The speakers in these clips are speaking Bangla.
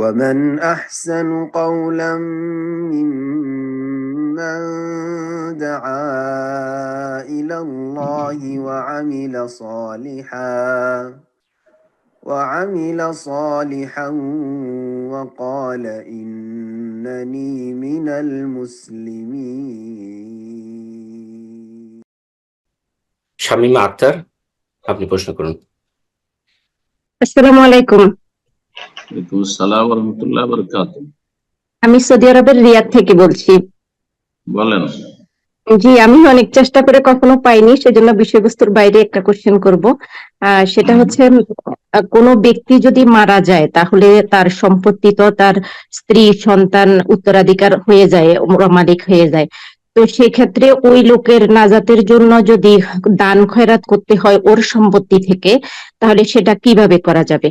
ومن أحسن قولا ممن دعا إلى الله وعمل صالحا وقال إنني من المسلمين. শামীমা আক্তার, আপনি প্রশ্ন করুন। আসসালামু আলাইকুম। ওয়ালাইকুম আসসালাম ওয়া রাহমাতুল্লাহি ওয়া বারাকাতুহু। আমি সৌদি আরবের রিয়াদ থেকে বলছি। বলেন। জি, আমি অনেক চেষ্টা করে কখনো পাইনি, সেজন্য বিষয়বস্তুর বাইরে একটা কোশ্চেন করব। সেটা হচ্ছে, কোনো ব্যক্তি যদি মারা যায় তাহলে তার সম্পত্তি তো তার স্ত্রী সন্তান উত্তরাধিকার হয়ে যায়, মালিক হয়ে যায়। তো সেক্ষেত্রে ওই লোকের নাজাতের জন্য যদি দান খয়রাত করতে হয় ওর সম্পত্তি থেকে, তাহলে সেটা কিভাবে করা যাবে?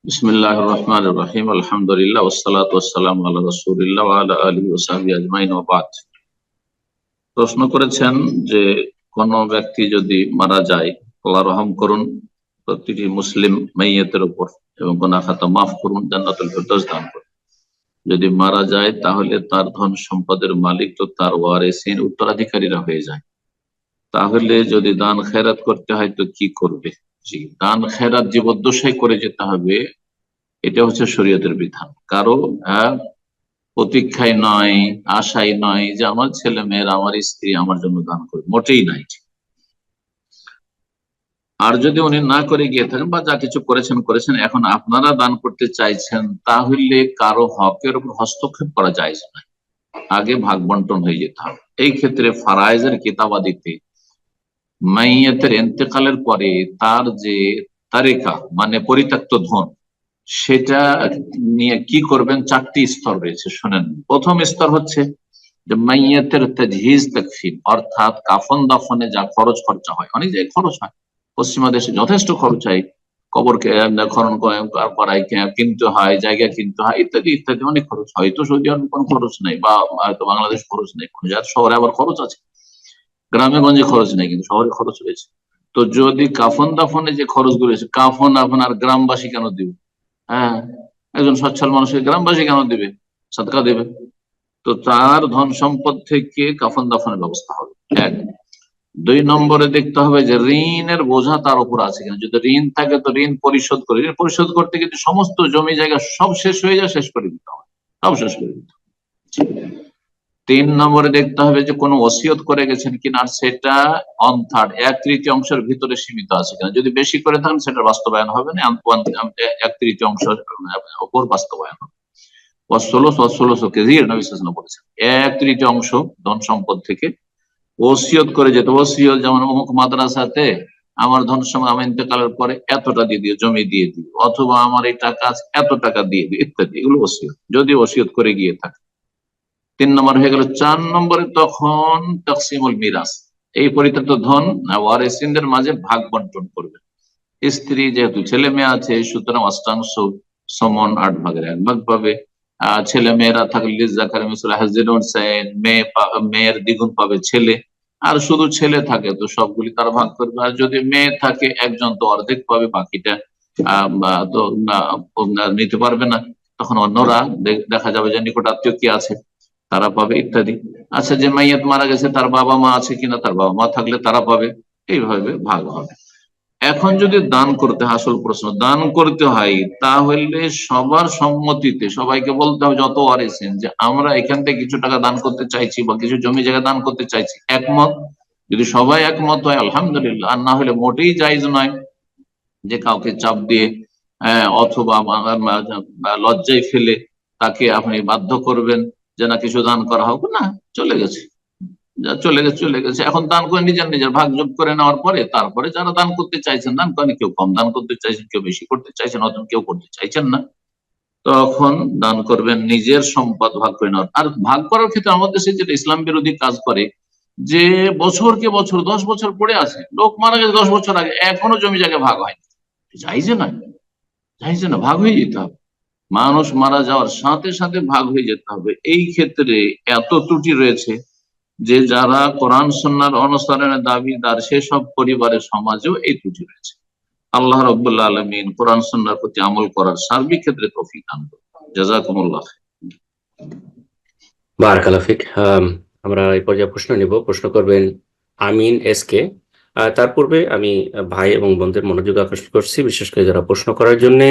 বিসমিল্লাহির রহমানির রহিম, আলহামদুলিল্লাহ ওয়াসসালাতু ওয়াসসালামু আলা রাসূলিল্লাহ ওয়া আলা আলিহি ওয়া সাহবিহি আজমাইন ওয়া বাদ। প্রশ্ন করেছেন যে কোন ব্যক্তি যদি মারা যায়, আল্লাহ রহম করুন প্রতিটি মুসলিম মাইয়াতের উপর এবং গুনাহ খাতা মাফ করুন, জান্নাতুল ফেরদৌস দান করুন। যদি মারা যায় তাহলে তার ধন সম্পদের মালিক তো তার ওয়ারিসিন উত্তরাধিকারীরা হয়ে যায়। তাহলে যদি দান খেরাত করতে হয় তো কি করবে? জি, দান খেরাত জীবদ্দশায় করে যেতে হবে, এটা হচ্ছে শরীয়তের বিধান। কারো প্রতীক্ষায় নয়, আশায় নয় যে আমার ছেলে মেয়েরা, আমার স্ত্রী আমার জন্য দান করবে, মোটেই নাই। আর যদি উনি না করে গিয়ে থাকেন বা যা কিছু করেছেন এখন আপনারা দান করতে চাইছেন, তাহলে কারো হকের উপর হস্তক্ষেপ করা যায় না, আগে ভাগ বন্টন হয়ে যেতে হবে। এই ক্ষেত্রে ফারায়েজের কিতাবাদিতে মাইয়াতের ইন্তেকালের পরে তার যে তারিকা মানে পরিত্যক্ত ধন, সেটা নিয়ে কি করবেন, 4টি স্তর রয়েছে, শোনেন। প্রথম স্তর হচ্ছে যে মাইয়াতের তাজহিজ তাকফিন, অর্থাৎ কাফন দাফনে যা খরচ খরচা হয়, অনেক জায়গায় খরচ হয়, পশ্চিমা দেশে যথেষ্ট খরচ হয়, কবরকে খনন করায় কিনতে হয়, জায়গা কিনতে হয়, ইত্যাদি ইত্যাদি অনেক খরচ হয়। তো সৌদি আরব কোনো খরচ নেই, বা হয়তো বাংলাদেশ খরচ নেই, শহরে আবার খরচ আছে, গ্রামে গঞ্জে খরচ নেই, কিন্তু শহরে খরচ রয়েছে। তো যদি কাফন দাফনে যে খরচগুলো রয়েছে, কাফন আপনার গ্রামবাসী কেন দিবে? হ্যাঁ, একজন সচ্ছল মানুষকে গ্রামবাসী কেন দিবে, সদকা দেবে? তো তার ধন সম্পদ থেকে কাফন দাফনের ব্যবস্থা হবে, এক। 2 নম্বরে দেখতে হবে যে ঋণের বোঝা তার উপর আছে কিনা। যদি ঋণ থাকে তো ঋণ পরিশোধ করে, ঋণ পরিশোধ করতে কিন্তু সমস্ত জমি জায়গা সব শেষ হয়ে যায়, শেষ করে দিতে হবে, সব শেষ করে দিতে হবে। 3 নম্বরে দেখতে হবে যে কোনো ওসিয়ত করে গেছেন কিনা, আর সেটা 1/3 1/3 ভিতরে সীমিত আছে কিনা। যদি বেশি করে থাকেন সেটা বাস্তবায়ন হবে না, 1/3 উপর বাস্তবায়ন হবে। বলেছেন 1/3 ধন সম্পদ থেকে ওসিয়ত করে যেতে। ওসিয়ত যেমন অমুক মাদ্রাসাতে আমার ধন সম্পদ আমি ইন্তেকালের পরে এতটা দিয়ে দিও, জমি দিয়ে দিও, অথবা আমার এই টাকা আছে এত টাকা দিয়ে দিও, ইত্যাদি, এগুলো ওসিয়ত, যদি ওসিয়ত করে গিয়ে থাকে। 3 নম্বর হয়ে গেল। 4 নম্বরে তখন তাকসিমুল মিরাস, এই পরিত্যক্ত ধন ওয়ারিসিনদের মাঝে ভাগ বন্টন করবে। স্ত্রী যেহেতু ছেলে মেয়ে আছে, সুতরাং অষ্টাংশ সমন 8 ভাগের 1 ভাগ পাবে। ছেলে মেয়েরা থাকলে মেয়ের দ্বিগুণ পাবে ছেলে, আর শুধু ছেলে থাকে তো সবগুলি তারা ভাগ করবে। আর যদি মেয়ে থাকে একজন তো অর্ধেক পাবে, বাকিটা তো নিতে পারবে না, তখন অন্যরা দেখা যাবে যে নিকট আত্মীয় কি আছে তারা পাবে, ইত্যাদি। আচ্ছা, যে মাইয়াত মারা গেছে তার বাবা মা আছে কিনা, তার বাবা মা থাকলে তারা পাবে, এইভাবে ভাগ হবে। এখন যদি দান করতে, আসল প্রশ্ন, দান করতে হয় তাহলে সবার সম্মতিতে সবাইকে বলতে হবে, যত ওয়ারিসিন, যে আমরা এখান থেকে কিছু টাকা দান করতে চাইছি বা কিছু জমি জায়গা দান করতে চাইছি, একমত। যদি সবাই একমত হয় আলহামদুলিল্লাহ, আর না হলে মোটেই জায়েজ নয় যে কাউকে চাপ দিয়ে অথবা লজ্জায় ফেলে তাকে আপনি বাধ্য করবেন যে না কিছু দান করা হোক না, চলে গেছে, যা চলে গেছে। এখন দান করে নিজের ভাগ যোগ করে নেওয়ার পরে তারপরে যারা দান করতে চাইছেন দান করেন, কেউ কম দান করতে চাইছেন, কেউ বেশি করতে চাইছেন, অথবা কেউ করতে চাইছেন না, তখন দান করবেন নিজের সম্পদ ভাগ করে নেওয়ার। আর ভাগ করার ক্ষেত্রে আমাদের দেশে যেটা ইসলাম বিরোধী কাজ করে, যে বছরকে বছর 10 বছর পড়ে আছে, লোক মারা গেছে 10 বছর আগে, এখনো জমি জায়গায় ভাগ হয়নি, চাইছে না, ভাগ হয়ে যেতে হবে। মানুষ মারা যাওয়ার সাথে সাথে ভাগ হয়ে যেতে হবে। এই ক্ষেত্রে এত ত্রুটি রয়েছে যে যারা কোরআন সুন্নাহর অনুসরণের দাবিদার সেসব পরিবারের সমাজেও এই ত্রুটি রয়েছে। আল্লাহ রাব্বুল আলামিন কোরআন সুন্নাহর প্রতি আমল করার সার্বিক ক্ষেত্রে তৌফিক দান করুন। জাযাকুমুল্লাহ। বারাকাল্লাহ ফিক। আমরা এই পর্যায়ে প্রশ্ন নিব। প্রশ্ন করবেন আমিন এস কে। তার পূর্বে আমি ভাই এবং বোনদের মনোযোগ আকর্ষণ করছি, বিশেষ করে যারা প্রশ্ন করার জন্য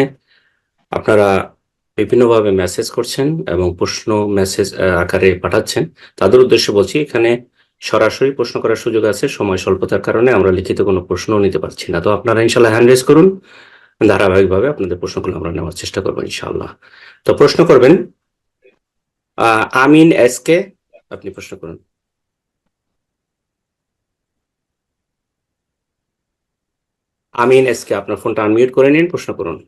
আপনারা বিভিন্নভাবে মেসেজ করছেন এবং প্রশ্ন মেসেজ আকারে পাঠাচ্ছেন, তাদের উদ্দেশ্যে বলছি এখানে সরাসরি প্রশ্ন করার সুযোগ আছে। সময় স্বল্পতার কারণে আমরা লিখিত কোনো প্রশ্ন নিতে পারছি না। তো আপনারা ইনশাল্লাহ হ্যান্ড রেজ করুন, ধারাবাহিকভাবে আপনাদের প্রশ্নগুলো আমরা নেওয়ার চেষ্টা করবো ইনশাআল্লাহ। তো প্রশ্ন করবেন আমিন এস কে, আপনি প্রশ্ন করুন। আমিন এস কে, আপনার ফোনটা আনমিউট করে নিন, প্রশ্ন করুন।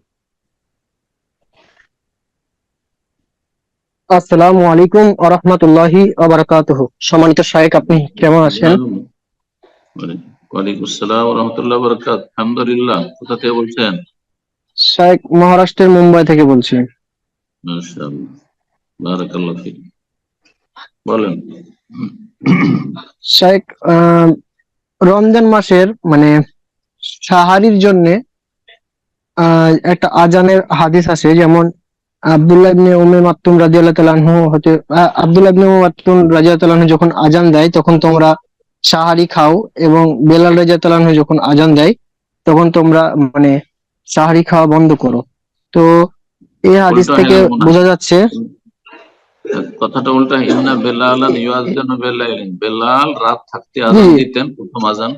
আসসালামু আলাইকুম ওয়া রাহমাতুল্লাহি ওয়া বারাকাতুহু। সম্মানিত শায়েখ, আপনি কেমন আছেন? ওয়ালাইকুম আসসালাম ওয়া রাহমাতুল্লাহি ওয়া বারাকাতুহু। আলহামদুলিল্লাহ। কোথা থেকে বলছেন? শায়েখ, মহারাষ্ট্রের মুম্বাই থেকে বলছি। মাশাআল্লাহ, বারাকাল্লাহু ফিক। বলেন। শায়েখ, রমজান মাসের মানে সাহারির জন্য একটা আজানের হাদিস আছে, যেমন আব্দুল্লাহ ইবনে মাকতুম রাদিয়াল্লাহু তাআলা আনহু হতে আব্দুল্লাহ ইবনে মাকতুম রাদিয়াল্লাহু তাআলা আনহু যখন আজান দেয় তখন তোমরা সাহারি খাও, এবং বেলাল রাদিয়াল্লাহু তাআলা আনহু যখন আজান দেয় তখন তোমরা মানে সাহারি খাওয়া বন্ধ করো। তো এই হাদিস থেকে বোঝা যাচ্ছে, কথাটা উল্টা। ইন্না বেলালান ইউআযিনু বিল্লাইল, বেলাল রাত থাকতে আযান দিতেন, প্রথম আযান।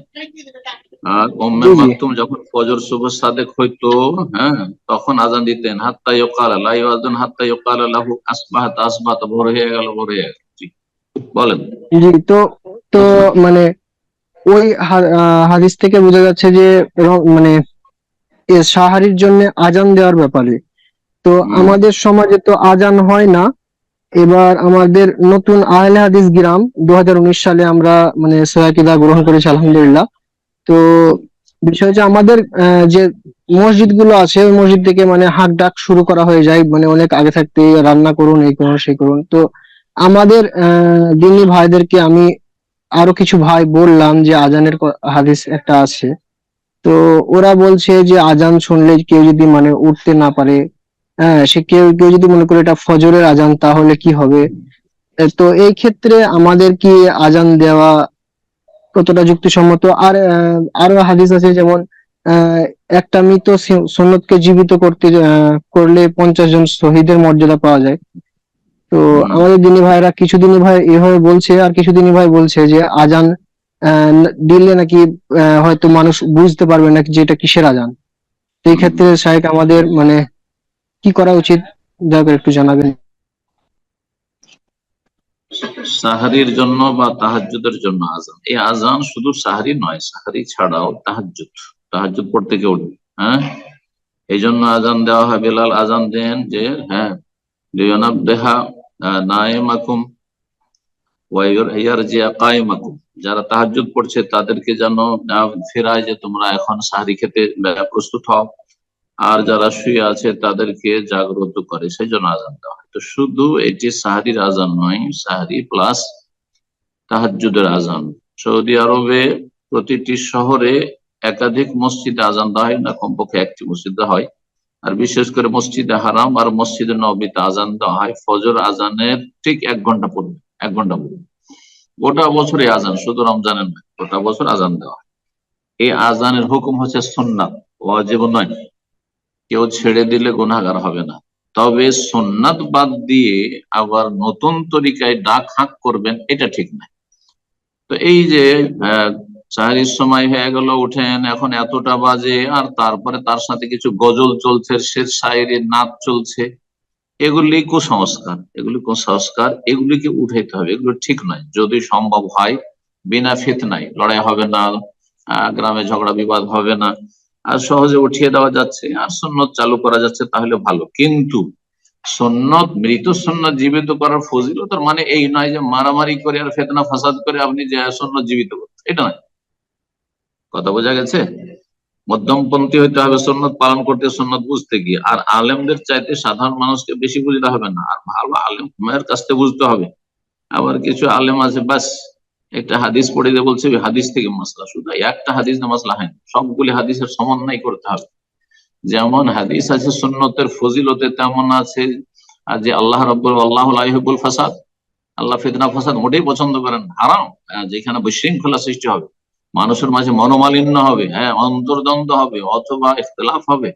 আর উম্মে মাকতুম যখন ফজর সুবহ সাদেক হইতো, হ্যাঁ, তখন আযান দিতেন। হাত্তা ইউকালা লা ইউআযিন হাত্তা ইউকালা লাহু আসবাহাত আসবাহাত, ভোর হয়ে গেল, ভোর হয়ে গেল। জি, বলেন। জি। তো তো মানে ওই হাদিস থেকে বোঝা যাচ্ছে যে মানে সাহারির জন্য আজান দেওয়ার ব্যাপারে। তো আমাদের সমাজে তো আজান হয় না। এবার আমাদের নতুন আহলে হাদিস গ্রাম 2019 সালে আমরা মানে সয়াকিদা গ্রহণ করেছি, আলহামদুলিল্লাহ। তো বিষয় হচ্ছে আমাদের যে মসজিদ গুলো আছে ওই মসজিদ থেকে মানে হাক ডাক শুরু করা হয়ে যায়, মানে অনেক আগে থাকতে, রান্না করুন, এই করুন, সেই করুন। তো আমাদের দিনী ভাইদেরকে আমি আরো কিছু ভাই বললাম যে আজানের হাদিস একটা আছে। তো ওরা বলছে যে আজান শুনলে কেউ যদি মানে উঠতে না পারে, হ্যাঁ, সে কেউ কেউ যদি মনে করে এটা ফজরের আজান, তাহলে কি হবে? তো এই ক্ষেত্রে আমাদের কি আজান দেওয়া কতটা যুক্তিসম্মত? আর আরো হাদিস আছে, যেমন একটা মৃত সুন্নতকে জীবিত করলে 50 জন শহীদের মর্যাদা পাওয়া যায়। তো আমাদের দিনী ভাইরা, কিছু দিনী ভাই এভাবে বলছে, আর কিছু দিনী ভাই বলছে যে আজান দিলে নাকি হয়তো মানুষ বুঝতে পারবে না যে এটা কিসের আজান। এই ক্ষেত্রে শায়েখ আমাদের মানে কি করা উচিত, দয়া করে একটু জানাবেন। সাহারির জন্য বা তাহাজ্জুদের জন্য আজান, এই আজান শুধু সাহারি নয়, সাহারি ছাড়াও তাহাজ্জুদ, তাহাজ্জুদ পড়তে কেউ, হ্যাঁ, এই জন্য আজান দেওয়া হয়। বেলাল আজান দেন যে, হ্যাঁ, লিয়ানাববিহা নাইমাকুম ওয়া ইয়ারজিয়া কাইমাকুম, যারা তাহাজ্জুদ পড়ছে তাদেরকে যেন ফেরায় যে তোমরা এখন সাহারি খেতে প্রস্তুত হও, আর যারা শুয়ে আছে তাদেরকে জাগ্রত করে, সেই জন্য আজান দেওয়া হয়। তো শুধু এটি সাহারির আজান নয়, সাহারি প্লাস তাহাজ্জুদের আজান। সৌদি আরবে প্রতিটি শহরে একাধিক মসজিদে আজান দেওয়া হয়, না কমপক্ষে একটি মসজিদে হয়। আর বিশেষ করে মসজিদে হারাম আর মসজিদে নববীতে আজান দেওয়া হয় ফজর আজানের ঠিক 1 ঘন্টা পূর্বে, 1 ঘন্টা পূর্বে। গোটা বছরে আজান, শুধু রমজানের নয়, গোটা বছর আজান দেওয়া হয়। এই আজানের হুকুম হচ্ছে সুন্নাত, ওয়াজিব নয়। কেউ ছেড়ে দিলে গুনাহগার হবে না। তবে সুন্নাত বাদ দিয়ে আবার নতুন তরিকায় ডাক হাঁক করবেন, এটা ঠিক নয়। তো এই যে সাহারির সময় হয়ে গেল, উঠেন, এখন এতটা বাজে, আর তারপরে তার সাথে কিছু গজল চলছে, শের শায়েরি, নাচ চলছে, এগুলি কুসংস্কার, এগুলি কুসংস্কার, এগুলিকে উঠাইতে হবে, এগুলো ঠিক নয়। যদি সম্ভব হয় বিনা ফিতনায়, লড়াই হবে না, গ্রামে ঝগড়া বিবাদ হবে না, আর সহজে উঠিয়ে দেওয়া যাচ্ছে, আর সুন্নত চালু করা যাচ্ছে, তাহলে ভালো। কিন্তু সুন্নত, মৃত সুন্নত জীবিত করার ফজিলতার মানে এই নয় যে মারামারি করে আর ফিতনা ফাসাদ করে আপনি যে সুন্নত জীবিত করছেন, এটা নয়। কথা বোঝা গেছে? মধ্যমপন্থী হইতে হবে সুন্নত পালন করতে, সুন্নত বুঝতে গিয়ে। আর আলেমদের চাইতে সাধারণ মানুষকে বেশি বুঝতে হবে না, আর ভালো আলেমের কাছ থেকে বুঝতে হবে। আবার কিছু আলেম আছে, বাস একটা হাদিস পড়ে দিয়ে বলছে ওই হাদিস থেকে মাসলা, শুধু একটা হাদিস না মাসলা হয়নি, সবগুলি হাদিসের সমন্বয় করতে হবে। যেমন হাদিস আছে সুন্নতের ফজিলতে, তেমন আছে আর যে আল্লাহ রাব্বুল আল্লাহু লা ইউহিব্বুল ফাসাদ, আল্লাহ ফিতনা ফাসাদ মোটেই পছন্দ করেন না, হারাম। যেখানে বিশৃঙ্খলা সৃষ্টি হবে, মানুষের মাঝে মনোমালিন্য হবে, হ্যাঁ, অন্তর্দ্বন্দ্ব হবে অথবা ইখতিলাফ হবে,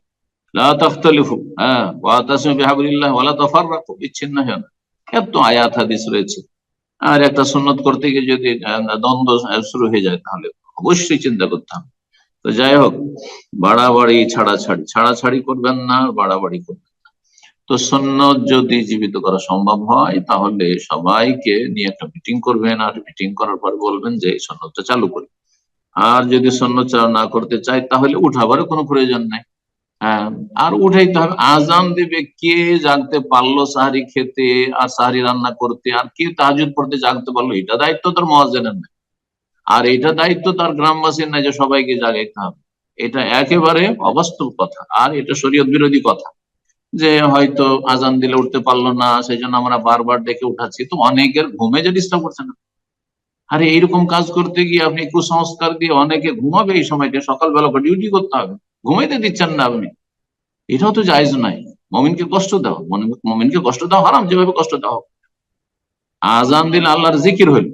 লা তাখতালিফু, হ্যাঁ, ওয়াতাসিমু বিহাবলিল্লাহ ওয়ালা তাফাররাকু, বিচ্ছিন্ন হয় না। এত আয়াত হাদিস রয়েছে। আর একটা সুন্নত করতে গিয়ে যদি দ্বন্দ্ব শুরু হয়ে যায়, তাহলে অবশ্যই চিন্তা করতে হবে। তো যাই হোক, বাড়াবাড়ি ছাড়াছাড়ি, ছাড়াছাড়ি করবেন না, বাড়াবাড়ি করবেন না। তো সুন্নত যদি জীবিত করা সম্ভব হয়, তাহলে সবাইকে নিয়ে একটা মিটিং করবেন, আর মিটিং করার পর বলবেন যে এই সুন্নতটা চালু করি। আর যদি সুন্নত চালু না করতে চাই, তাহলে উঠাবারও কোনো প্রয়োজন নাই। হ্যাঁ, আর উঠাইতে হবে। আজান দেবে কে, জাগতে পারলো সাহারি খেতে আর সাহারি রান্না করতে, আর কে তাহাজ্জুদ পড়তে জাগতে পারলো, এটা দায়িত্ব তার মুয়াজ্জিনের না। আর এটা দায়িত্ব তার গ্রামবাসীর না যে সবাইকে জাগাইতে হবে। এটা একেবারে অবাস্তব কথা, আর এটা শরীয়ত বিরোধী কথা। যে হয়তো আজান দিলে উঠতে পারলো না, সেই জন্য আমরা বারবার ডেকে উঠাচ্ছি, তো অনেকের ঘুমে যে ডিস্টার্ব করছে না। আরে এইরকম কাজ করতে গিয়ে আপনি কুসংস্কার দিয়ে অনেকে ঘুমাবে, এই সময়টা সকালবেলা ডিউটি করতে হবে, ঘুমাইতে দিচ্ছেন না আপনি। এটাও তো জায়েজ নাই। মমিনকে কষ্ট দাও, মমিনকে কষ্ট দাও হারাম, যেভাবে কষ্ট দাও। আজান দিলে আল্লাহর জিকির হইল,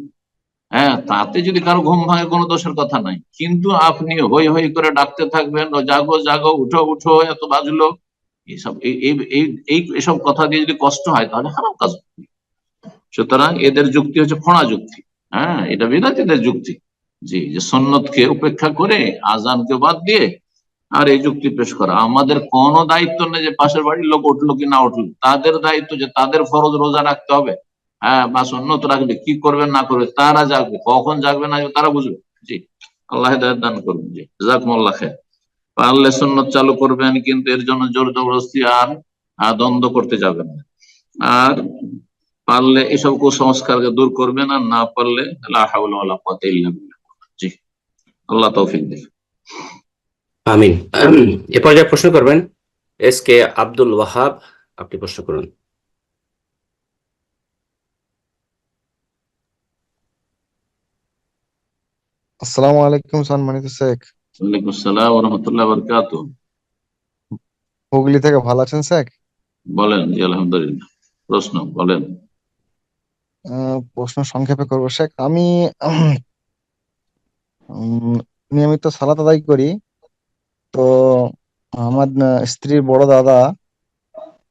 হ্যাঁ, তাতে যদি কারো ঘুম ভাঙে কোনো দোষের কথা নাই। কিন্তু আপনি হই হই করে ডাকতে থাকবেন, ও জাগো জাগো, উঠো উঠো, এত বাজলো, এইসব এইসব কথা দিয়ে যদি কষ্ট হয়, তাহলে হারাম কাজ। সুতরাং এদের যুক্তি হচ্ছে খোঁড়া যুক্তি। হ্যাঁ, এটা বিদাতীদের যুক্তি। জি, যে সুন্নতকে উপেক্ষা করে আজানকে বাদ দিয়ে আর এই যুক্তি পেশ করা। আমাদের কোনো দায়িত্ব নেই যে পাশের বাড়ির লোক উঠলো কি না উঠলো, তাদের দায়িত্ব যে তাদের ফরজ রোজা রাখতে হবে, হ্যাঁ, বা সুন্নত রাখবে, কি করবে না করবে তারা জাগবে, কখন জাগবে না জাগবে তারা বুঝবে। জি, আল্লাহ হিদায়াত দান করবেন। জি, জাযাকুমুল্লাহ খাইর। পারলে সুন্নত চালু করবেন, কিন্তু এর জন্য জোর জবরদস্তি আর দ্বন্দ্ব করতে যাবেন না। আর পারলে এসব কুসংস্কারকে দূর করবেন, আর না পারলে লা হাওলা ওয়ালা কুওয়াতা ইল্লা বিল্লাহ। জি, আল্লাহ তৌফিক দিন। আমিন। এ পর্যায়ে প্রশ্ন করবেন এসকে আব্দুল ওয়াহাব, আপনি প্রশ্ন করুন। আসসালামু আলাইকুম সম্মানিত শেখ। ওয়ালাইকুম আসসালাম ওয়া রাহমাতুল্লাহি ওয়া বারাকাতুহু। হুগলি থেকে ভালো আছেন শেখ? বলেন। জি, আলহামদুলিল্লাহ। প্রশ্ন বলেন। প্রশ্ন সংক্ষেপে করবো শেখ। আমি নিয়মিত সালাত আদায় করি। তো আমার স্ত্রীর বড় দাদা,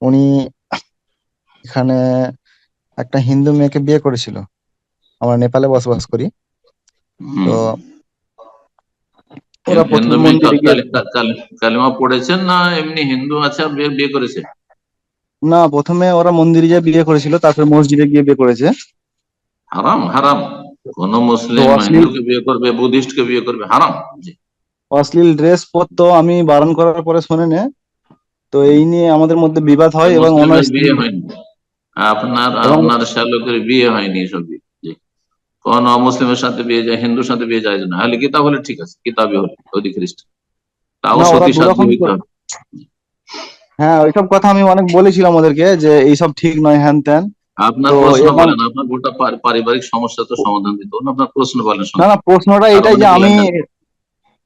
উনি এখানে একটা হিন্দু মেয়েকে বিয়ে করেছিল। আমরা নেপালে বসবাস করি। হুম। তো ওরা হিন্দু প্রথমে মেয়ে মন্দিরে গিয়ে, কালিমা পড়েছেন না এমনি হিন্দু আছে আর বিয়ে করেছে? না, প্রথমে ওরা মন্দিরে গিয়ে বিয়ে করেছিল, তারপর মসজিদে গিয়ে বিয়ে করেছে। হারাম, হারাম। কোন তো মুসলিম হিন্দুকে বিয়ে করবে, বুদ্ধিস্ট কে বিয়ে করবে, হারাম। জি। অশ্লীল ড্রেস পরতো আমি বারণ করার পরে শোনে নে। তো এই নিয়ে আমাদের মধ্যে বিবাদ হয় এবং ওনার মুসলিমের স্ত্রী বিয়ে হয়নি, আপনার এবং আপনার শ্যালকের বিয়ে হয়নি এসব বিয়ে। জি। কোন অমুসলিমের সাথে বিয়ে যায়, হিন্দুর সাথে বিয়ে যায় না। হলে কিতাব হলে ঠিক আছে, কিতাবই হলে ওদি খ্রিস্টান, তাও না, ওরা সতী সাধ্বী দুরকম হইতে হবে। হ্যাঁ, ওইসব কথা আমি অনেক বলেছিলাম ওদেরকে যে এইসব ঠিক নয়, হ্যান ত্যান। আপনার তো প্রশ্ন এবং বলেন, আপনার গোটা পারিবারিক সমস্যা তো সমাধান দিতে হবে, আপনার প্রশ্ন বলেন না, শুনি। না, প্রশ্নটা আর এটাই যে অনেক আমি, লেখা।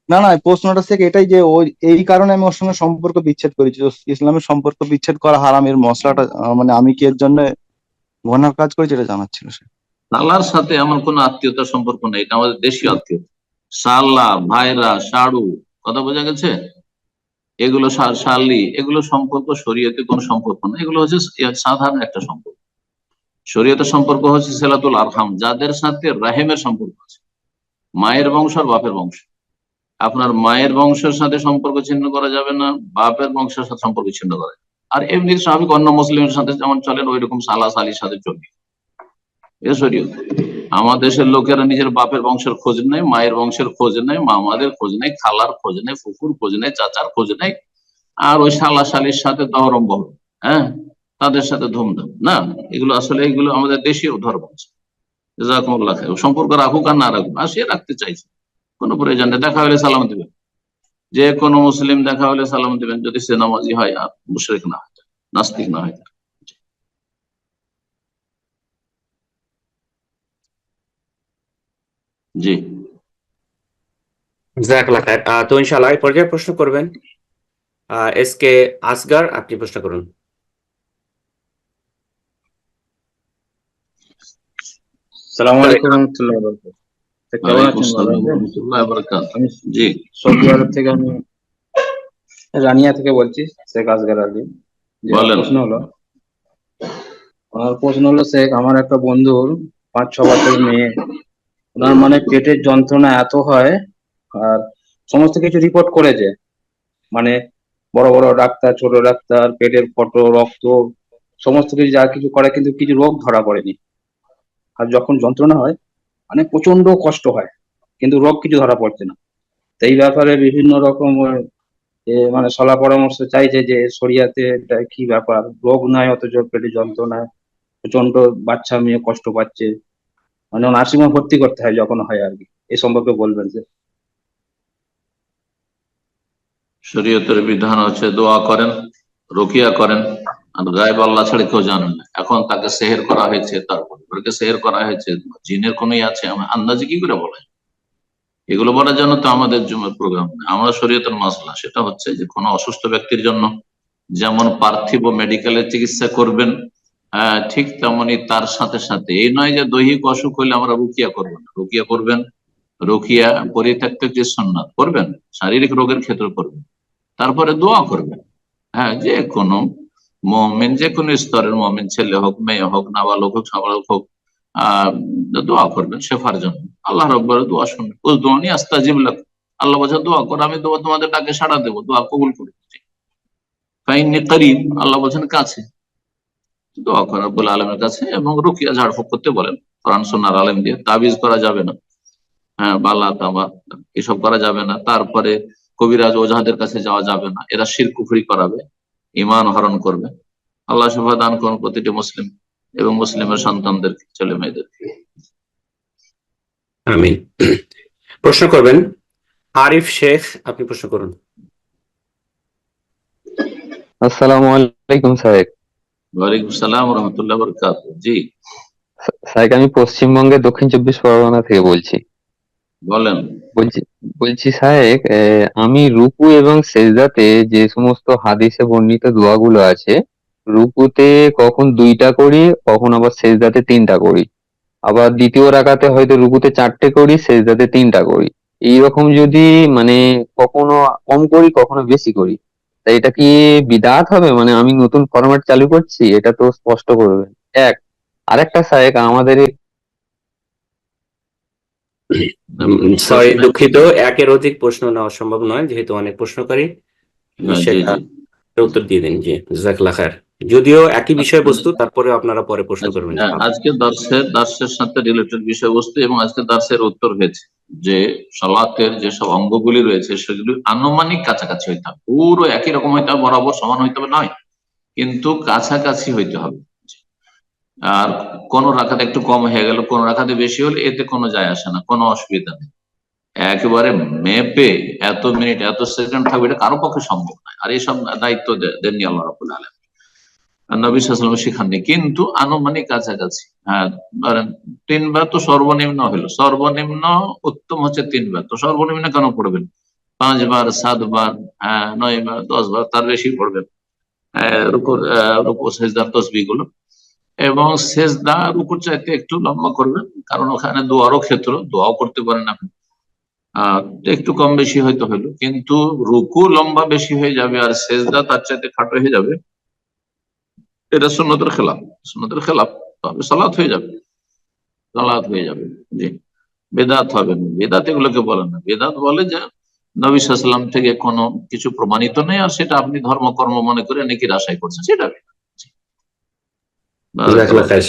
না, না, প্রশ্নটা থেকে এটাই যে ওই এই কারণে আমি ওর সঙ্গে সম্পর্ক বিচ্ছেদ করেছি। তো ইসলামের সম্পর্ক বিচ্ছেদ করা হারাম, এর মশলাটা মানে আমি কি এর জন্য গুনার কাজ করেছি এটা জানাচ্ছিল সে। সালার সাথে আমার কোনো আত্মীয়তার সম্পর্ক নেই, এটা আমাদের দেশীয় আত্মীয়তা। সাল্লা, ভাইরা, সাড়ু, কথা বোঝা গেছে? এগুলো শালি, এগুলো সম্পর্ক শরীয়তে কোনো সম্পর্ক না, এগুলো হচ্ছে সাধারণ একটা সম্পর্ক। শরীয়তের সম্পর্ক হচ্ছে সিলাতুল আরহাম, যাদের সাথে রাহেমের সম্পর্ক আছে, মায়ের বংশ আর বাপের বংশ। আপনার মায়ের বংশের সাথে সম্পর্ক ছিন্ন করা যাবে না, বাপের বংশের সাথে সম্পর্ক ছিন্ন করা যাবে। আর এমনি স্বাভাবিক অন্য মুসলিমের সাথে যেমন চলেন, ওই রকম সালা সালির সাথে চলবে, এ শরীয়ত। আমার দেশের লোকেরা নিজের বাপের বংশের খোঁজ নেই, মায়ের বংশের খোঁজ নেই, মামাদের খোঁজ নেই, খালার খোঁজ নেই, ফুফুর খোঁজ নেই, চাচার খোঁজ নেই। আর ওই শালা শালির সাথে দহরম বহরম, হ্যাঁ, তাদের সাথে ধুমধাম না। এগুলো আসলে এগুলো আমাদের দেশীয় ধর্ম। জাযাকুমুল্লাহ খাইর। সম্পর্ক রাখুক আর না রাখুক, আর সে রাখতে চাইছে, কোনো প্রয়োজন নেই। দেখা হলে সালাম দিবেন, যে কোনো মুসলিম দেখা হলে সালাম দিবেন, যদি সে নামাজি হয় আর মুশরিক না হয়, নাস্তিক না হয়। জি। জাযাকাল্লাহ খায়ের। তো ইনশাআল্লাহ এই পর্যায়ে প্রশ্ন করবেন এস কে আসগার, আপনি প্রশ্ন করুন। সালামু আলাইকুম রহমতুল্লাহ বরকাতুহু। কেমন ওয়ালাইকুম আছেন? ভালো আসসালাম আছেন? রহমতুল্লাহ বারাকাতুহু। আমি জি। সৌদি আরব থেকে আমি রানিয়া থেকে বলছি, শেখ আসগার আলী। যে আমার বলেন। প্রশ্ন হলো শেখ, আমার একটা বন্ধুর 5-6 বছরের মেয়ে, ওনার মানে পেটের যন্ত্রণা এত হয়, আর সমস্ত কিছু রিপোর্ট করেছে, মানে বড় বড় ডাক্তার, ছোট ডাক্তার, পেটের ফটো, রক্ত, সমস্ত কিছু যা কিছু করে, কিন্তু কিছু রোগ ধরা পড়েনি। আর যখন যন্ত্রণা হয় মানে প্রচন্ড কষ্ট হয়, কিন্তু রোগ কিছু ধরা পড়ছে না। তো এই ব্যাপারে বিভিন্ন রকম মানে সলা পরামর্শ চাইছে যে শরিয়াতে এটা কি ব্যাপার, রোগ নয় অথচ পেটে যন্ত্রণায় প্রচন্ড বাচ্চা মেয়ে কষ্ট পাচ্ছে, মানে নার্সিংহোমে ভর্তি করতে হয় যখন হয় আর কি। এই সম্পর্কে বলবেন যে। শরীয়তের বিধান হচ্ছে দোয়া করেন, রুকিয়া করেন, আর গায়েব আল্লাহ ছাড়া কেউ জানেন না। এখন তাকে সেহের করা হয়েছে, তার পরিবারকে সেহের করা হয়েছে, জিনের কোনই আছে, আন্দাজে কি করে বলে? এগুলো বলার জন্য তো আমাদের প্রোগ্রাম, আমরা শরীয়তের মাসলা সেটা হচ্ছে যে কোনো অসুস্থ ব্যক্তির জন্য যেমন পার্থিব মেডিকেলের চিকিৎসা করবেন, ঠিক তেমনি তার সাথে সাথে এই নয় যে দৈহিক অসুখ হলে আমরা রুকিয়া করবেন। রুকিয়া করবেন, রুকিয়া পরিত্যক্ত যে সুন্নাত করবেন, শারীরিক রোগের ক্ষেত্রে করবেন, তারপরে দোয়া করবেন। হ্যাঁ, যে কোনো মুমিন, যে কোনো স্তরের মুমিন, ছেলে হোক, মেয়ে হোক, নাবালক হোক, সাবালক হোক, দোয়া করবেন শেফার জন্য। আল্লাহ রাব্বুল দোয়া শুনবেন। উযদুনি আস্তাজিব লাকুম, আল্লাহ বলছেন দোয়া করো, আমি তোমাদের ডাকে সাড়া দেবো, দোয়া কবুল করে নিচ্ছি। ফাইন্নী করিব, আল্লাহ বলছেন কাছে, দোয়া করা রব্বুল আলামিনের কাছে। এবং রুকিয়া ঝাড়ফুঁক করতে বলেন কোরআন সুন্নাহর আলেম দিয়ে। তাবিজ করা যাবে না, হ্যাঁ, বালা তামা এসব করা যাবে না। তারপরে কবিরাজ ওঝাদের কাছে যাওয়া যাবে না, এরা শিরক কুফরি করাবে, ঈমান হরণ করবে। আল্লাহ শুভা দান করুন প্রতিটি মুসলিম এবং মুসলিমের সন্তানদেরকে, ছেলে মেয়েদেরকে। আমিন। প্রশ্ন করবেন আরিফ শেখ, আপনি প্রশ্ন করুন। আসসালামু আলাইকুম সাহেব। ওয়ালাইকুম সালাম রহমতুল্লাহ বরকাতুহু। জি সাহেব, আমি পশ্চিমবঙ্গের দক্ষিণ 24 পরগনা থেকে বলছি। বলেন। বলছি বলছি সাহেব, আমি রুকু এবং সেজদাতে যে সমস্ত হাদিসে বর্ণিত দোয়াগুলো আছে, রুকুতে কখন 2টা করি, কখন আবার সেজদাতে 3টা করি, আবার দ্বিতীয় রাকাতে হয়তো রুকুতে 4টে করি, সেজদাতে 3টা করি। এইরকম যদি মানে কখনো কম করি, কখনো বেশি করি, তা এটা কি বিদআত হবে? মানে আমি নতুন ফরম্যাট চালু করছি, এটা তো স্পষ্ট করবেন। এক, আরেকটা সাহেব, আমাদের সরি, দুঃখিত, একের অধিক প্রশ্ন নেওয়া সম্ভব নয় যেহেতু অনেক প্রশ্নকারী। জি সেটা জি। উত্তর দিয়ে দিন। জি, জাযাকাল্লাহ খায়ের। যদিও একই বিষয়বস্তু, তারপরে আপনারা পরে প্রশ্ন করবেন। আজকে দার্সের সাথে রিলেটেড বিষয়বস্তু এবং আজকে দার্সের উত্তর হয়েছে যে সালাতের যেসব অঙ্গগুলি রয়েছে সেগুলি আনুমানিক কাছাকাছি হইতে হবে, পুরো একই রকম হইতে হবে, বরাবর সমান হইতে হবে নয়, কিন্তু কাছাকাছি হইতে হবে। আর কোন রাখাতে একটু কম হয়ে গেল, কোন রাখাতে বেশি হলে এতে কোনো যায় আসে না, কোনো অসুবিধা নেই। একেবারে মেপে এত মিনিট এত সেকেন্ড থাকবে, এটা কারো পক্ষে সম্ভব নয়। আর এইসব দায়িত্ব দেননি আল্লাহ রাব্বুল আলামিন, নবী সাল্লাল্লাহু আলাইহি ওয়াসাল্লাম শিখাননি, কিন্তু আনুমানিক কাছাকাছি। হ্যাঁ, ধরেন 3বার তো সর্বনিম্ন হলো, সর্বনিম্ন উত্তম হচ্ছে 3বার, তো সর্বনিম্ন কেন পড়বেন? 5বার, 7বার, 9বার, 10বার, তার বেশি পড়বেন। রুকু সেজদার তসবিহ গুলো, এবং সেজদা রুকুর চাইতে একটু লম্বা করবেন, কারণ ওখানে দোয়ারও ক্ষেত্র, দোয়াও করতে পারেন আপনি। একটু কম বেশি হয়তো হলো, কিন্তু রুকু লম্বা বেশি হয়ে যাবে আর সেজদা তার চাইতে খাটো হয়ে যাবে, এটা সুন্নতের খেলাফ। সুন্নতের খেলাফ, তবে সালাত হয়ে যাবে, সালাত হয়ে যাবে। জি, বেদাত হবে না। বেদাত এগুলোকে বলে না, বেদাত বলে যে নবী সাল্লাল্লাহু আলাইহি ওয়াসাল্লাম থেকে কোনো কিছু প্রমাণিত নেই, আর সেটা আপনি ধর্মকর্ম মনে করে নেকির আশায় করছেন, সেটা বেদাত। জি। জাযাকাল্লাহ খায়ের,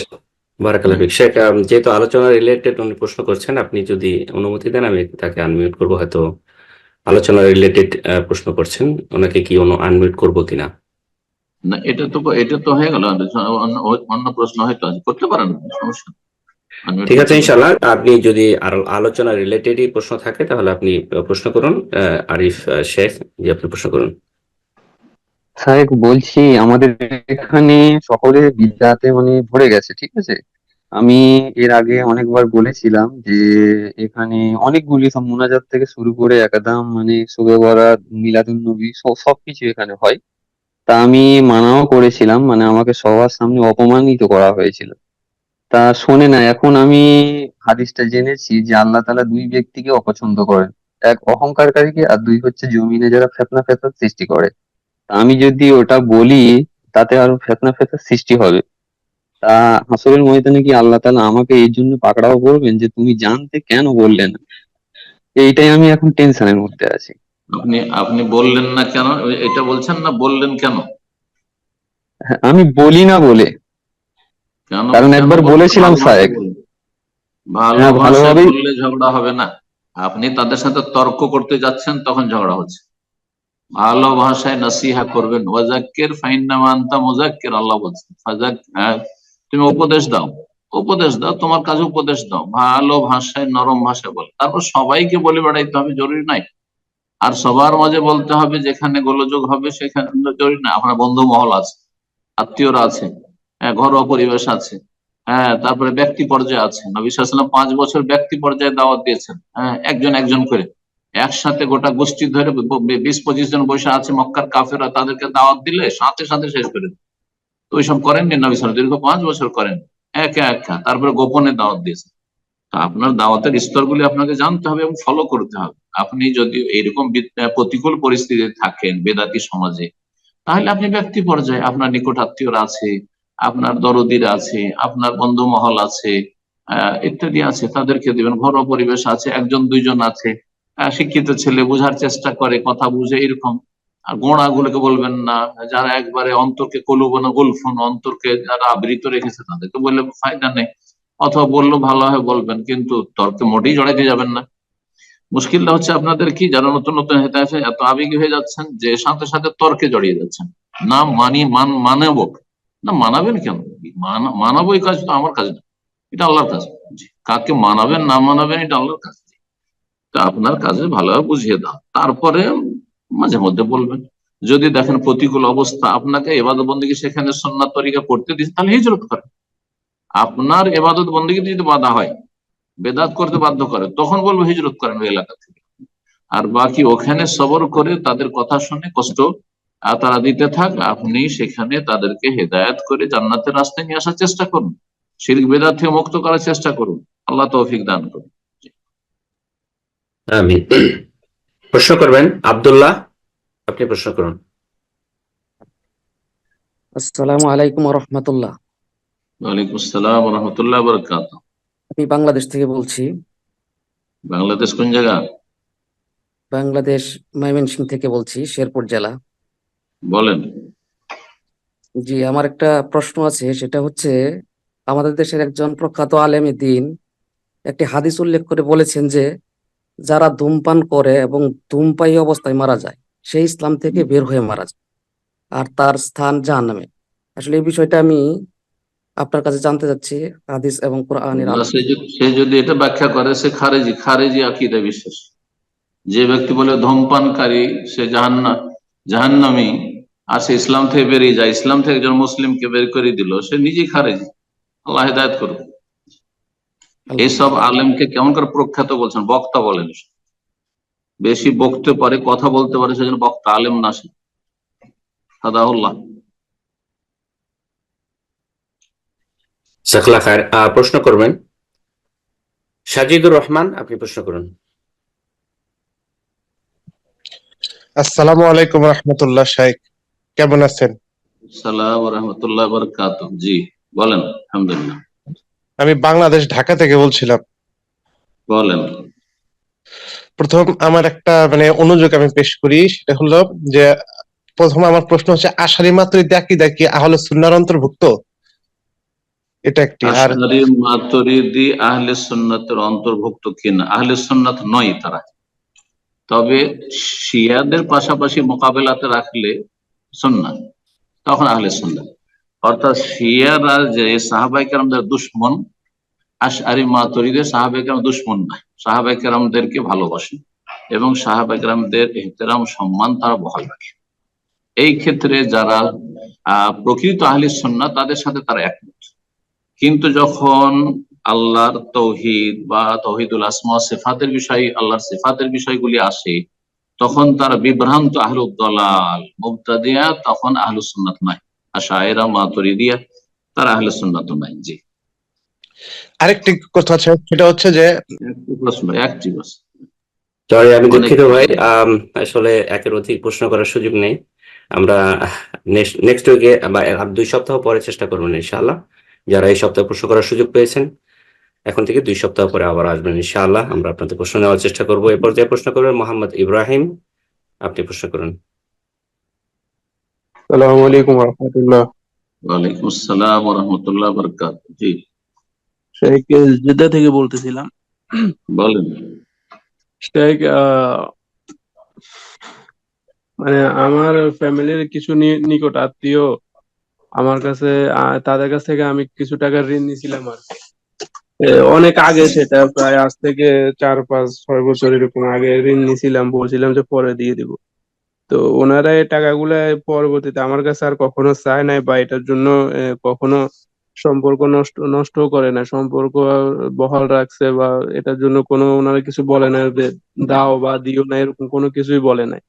বারাকাল্লাহ ফিক। শেখ, যেহেতু আলোচনা রিলেটেড উনি প্রশ্ন করছেন, আপনি যদি অনুমতি দেন আমি তাকে আনমিউট করবো। হয়তো আলোচনা রিলেটেড প্রশ্ন করছেন, ওনাকে কি আনমিউট করবো কিনা? না, এটা তো হয়ে গেল। অন্য প্রশ্ন হয়তো করতে পারেন, সমস্যা নেই। ঠিক আছে, ইনশাআল্লাহ। আপনি যদি আলোচনা রিলেটেডই প্রশ্ন থাকে তাহলে আপনি প্রশ্ন করুন। আরিফ শেখ, যে আপনি প্রশ্ন করুন। সাহেব বলছি, আমাদের এখানে শহরে বিদ্যাতে মানে ভরে গেছে, ঠিক আছে, আমি এর আগে অনেকবার বলেছিলাম যে এখানে অনেকগুলি সব মোনাজাত থেকে শুরু করে একদম মানে শবে বরাত, মিলাদুন নবী সবকিছু এখানে হয়। তা আমি মানাও করেছিলাম, মানে আমাকে সবার সামনে অপমানিত করা হয়েছিল। তা শোনে না, এখন আমি হাদিসটা জেনেছি যে আল্লাহ তাআলা দুই ব্যক্তিকে অপছন্দ করেন, এক অহংকারকারীকে, আর দুই হচ্ছে জমিনে যারা ফেতনা ফেসাদ সৃষ্টি করে। তা আমি যদি ওটা বলি তাতে আরো ফেতনা ফেসাদ সৃষ্টি হবে। তা হাসরের ময়দানে কি আল্লাহ তাআলা আমাকে এই জন্য পাকড়াও করবেন যে তুমি জানতে কেন বললে না? এইটাই আমি এখন টেনশনের মধ্যে আছি। আপনি আপনি বললেন না কেন, এটা বলছেন না বললেন কেন? হ্যাঁ, আমি বলি না বলে, কেন কারণ কেন একবার বলবেন? বলেছিলাম ভালো ভাষায় সাহেব। বলুন, ভালো হ্যাঁ, ভাষায় ভালোভাবেই। বললে ঝগড়া হবে না। আপনি তাদের সাথে তর্ক করতে যাচ্ছেন, তখন ঝগড়া হচ্ছে। ভালো ভাষায় নসিহা করবেন, ওয়াজাক্কির ফাইন্নামা আনতা মুজাক্কির, আল্লাহ বলছেন। হ্যাঁ, তুমি উপদেশ দাও, উপদেশ দাও, তোমার কাছে উপদেশ দাও, ভালো ভাষায় নরম ভাষায় বল। তারপর সবাইকে বলে বেড়াইতে হবে জরুরি নাই, আর সবার মাঝে বলতে হবে যেখানে গোলযোগ হবে সেখানে জরুরি না। আপনার বন্ধু মহল আছে, আত্মীয়রা আছে, হ্যাঁ, ঘরোয়া পরিবেশ আছে, হ্যাঁ, তারপরে ব্যক্তি পর্যায়ে আছে। নবী সাল্লাল্লাহু আলাইহি ওয়াসাল্লাম 5 বছর ব্যক্তি পর্যায়ে দাওয়াত দিয়েছেন, হ্যাঁ, একজন একজন করে। একসাথে গোটা গোষ্ঠী ধরে 20-25 জন বসে আছে মক্কার কাফেররা, তাদেরকে দাওয়াত দিলে সাথে সাথে শেষ করে দিত। তো ওইসব করেননি নবী সাল্লাল্লাহু আলাইহি ওয়াসাল্লাম, দীর্ঘ 5 বছর করেন একা একা। তারপরে গোপনে দাওয়াত দিয়েছেন। তো আপনার দাওয়াতের স্তরগুলি আপনাকে জানতে হবে এবং ফলো করতে হবে। আপনি যদি এইরকম প্রতিকূল পরিস্থিতিতে থাকেন বেদাতি সমাজে, তাহলে আপনি ব্যক্তি পর্যায়ে আপনার নিকট আত্মীয়রা আছে, আপনার দরদিরা আছে, আপনার বন্ধু মহল আছে, ইত্যাদি আছে, তাদেরকে দিবেন। ঘরোয়া পরিবেশ আছে, একজন দুইজন আছে, শিক্ষিত ছেলে, বোঝার চেষ্টা করে, কথা বুঝে, এরকম। আর গোড়া গুলোকে বলবেন না, যারা একবারে অন্তরকে কলুবনা গুলফুন, অন্তরকে যারা আবৃত রেখেছে তাদেরকে বললে ফায়দা নেই। অথবা বললেও ভালো হয় বলবেন, কিন্তু তর্কে মোটেই জড়াইতে যাবেন না। মুশকিলটা হচ্ছে আপনাদের কি, যারা নতুন নতুন হেতে আছে এত আবেগী হয়ে যাচ্ছেন যে সাথে সাথে তর্কে জড়িয়ে যাচ্ছেন। না মানি মানাবো না, মানাবেন কেন? মানাবো, এই কাজ তো আমার কাজ না, এটা আল্লাহর কাজ। জি, কাকে মানাবেন না মানাবেন এটা আল্লাহর কাজ। তা আপনার কাজে ভালোভাবে বুঝিয়ে দাও, তারপরে মাঝে মধ্যে বলবেন। যদি দেখেন প্রতিকূল অবস্থা, আপনাকে এবাদত বন্দেগী সেখানে সুন্নাত তরিকা করতে দিচ্ছে, তাহলে হিজরত করেন। আপনার এবাদত বন্দেগীতে যদি বাধা হয়, বেদাত করতে বাধ্য করে, তখন বলবো হিজরত করেন ওই এলাকা থেকে। আর বাকি ওখানে সবর করে তাদের কথা শুনে কষ্ট তারা দিতে থাক, আপনি সেখানে তাদেরকে হেদায়েত করে জান্নাতের রাস্তায় নিয়ে আসার চেষ্টা করুন, শিরক বিদআত থেকে মুক্ত করার চেষ্টা করুন। আল্লাহ তৌফিক দান করুন। আমি প্রশ্ন করবেন আব্দুল্লাহ, আপনি প্রশ্ন করুন। আসসালামু আলাইকুম রহমতুল্লাহ। ওয়ালাইকুম আসসালাম ওয়া রাহমাতুল্লাহি ওয়া বারাকাতুহু। আমি বাংলাদেশ থেকে বলছি। বাংলাদেশ কোন জায়গা? বাংলাদেশ ময়মনসিংহ থেকে বলছি, শেরপুর জেলা। বলেন। জি, আমার একটা প্রশ্ন আছে, সেটা হচ্ছে আমাদের দেশের একজন প্রখ্যাত আলেমে দ্বীন একটি হাদিস উল্লেখ করে বলেছেন যে যারা ধূমপান করে এবং ধূমপায়ী অবস্থায় মারা যায়, সেই ইসলাম থেকে বের হয়ে মারা যায় আর তার স্থান জাহান্নামে। আসলে এই বিষয়টা আমি আপনার কাছে জানতে চাচ্ছি, হাদিস এবং কোরআনের না, আলোকে। সে যদি এটা ব্যাখ্যা করে সে খারেজি, খারেজি আকীদা বিশ্বাস। যে ব্যক্তি বলে ধূমপানকারী সে জাহান্নামী, আর সে ইসলাম থেকে বেরিয়ে যায়, ইসলাম থেকে একজন মুসলিমকে বের করে দিল, সে নিজেই খারেজি। আল্লাহ হেদায়েত করবে। এইসব আলেমকে কেমন করে প্রখ্যাত বলছেন? বক্তা বলেন। বেশি বকতে পারে, কথা বলতে পারে, সেজন্য বক্তা, আলেম না সে। সাদাউল্লাহ। জাযাকাল্লাহ খায়ের। প্রশ্ন করবেন সাজিদুর রহমান, আপনি প্রশ্ন করুন। আসসালামু আলাইকুম রহমতুল্লাহ। শাইখ কেমন আছেন? সালাম রহমতুল্লাহ বারাকাতুহু। জি বলেন। আলহামদুলিল্লাহ। আমি বাংলাদেশ ঢাকা থেকে বলছিলাম। বলেন। প্রথম আমার একটা অনুযোগ আমি পেশ করি, সেটা হলো যে প্রথম আমার প্রশ্ন হচ্ছে আশারি মাতুরিদি আকীদা কি আহলে সুন্নাহর অন্তর্ভুক্ত? এটা একটি। আর আশআরী মাতুরিদি আহলে সুন্নাতের অন্তর্ভুক্ত কিনা? আহলে সুন্নাত নয় তারা, তবে শিয়াদের পাশাপাশি মোকাবেলাতে রাখলে সুন্নাত, তখন আহলে সুন্নাত। অর্থাৎ শিয়ারা যে সাহাবায়ে কেরামদের দুশমন, আশআরী মাতুরিদি সাহাবায়ে কেরাম দুশমন নয়, সাহাবায়ে কেরামদেরকে ভালোবাসেন এবং সাহাবায়ে কেরামদের ইহতিরাম সম্মান তারা বহাল রাখে। এই ক্ষেত্রে যারা প্রকৃত আহলে সুন্নাত তাদের সাথে তারা একমত। কিন্তু যখন আল্লাহর তৌহিদ বা তৌহিদুল আসমা সিফাতের বিষয়, আল্লাহর সিফাতের বিষয়গুলি আসে, তখন তার বিভ্রান্ত আহলুদ দলাল মুবতাদিয়া, তখন আহলুস সুন্নাত নাই। আশায়েরা মাতুরিদিয়া তারা আহলুস সুন্নাত নাই। জি, আরেকটি কথা আছে, সেটা হচ্ছে যে একটি প্রশ্ন, একটি প্রশ্ন। সরি, আমি অনেক দুঃখিত ভাই, আসলে একের অধিক প্রশ্ন করার সুযোগ নেই। আমরা নেক্সট উইকে বা 2 সপ্তাহ পরে চেষ্টা করবেন ইনশাআল্লাহ। যারা এই সপ্তাহে প্রশ্ন করার সুযোগ পেয়েছেন, এখন থেকে 2 সপ্তাহ পরে আবার আসবেন ইনশাআল্লাহ। আমরা আপনাদের প্রশ্ন নেওয়ার চেষ্টা করবো। এ পর্যায়ে প্রশ্ন করবেন মোহাম্মদ ইব্রাহিম, আপনি প্রশ্ন করুন। আসসালামু আলাইকুম রহমতুল্লাহ। ওয়ালাইকুম আসসালাম ওয়া রাহমাতুল্লাহি ওয়া বারাকাতুহু। জি, শেখ জেদ্দা থেকে বলতেছিলাম। বলেন। শেখ মানে আমার ফ্যামিলির কিছু নিকট আত্মীয় আমার কাছে, তাদের কাছ থেকে আমি কিছু টাকা ঋণ নিয়েছিলাম আর কি। অনেক আগে, সেটা প্রায় আজ থেকে 4, 5, 6 বছর এরকম আগে ঋণ নিয়েছিলাম, বলছিলাম যে পরে দিয়ে দিব। তো ওনারা এই টাকাগুলো পরবর্তীতে আমার কাছে আর কখনো চায় নাই, বা এটার জন্য কখনো সম্পর্ক নষ্ট করে না, সম্পর্ক বহাল রাখছে, বা এটার জন্য কোনো ওনারা কিছু বলে না যে দাও বা দিও না, এরকম কোনো কিছুই বলে নাই।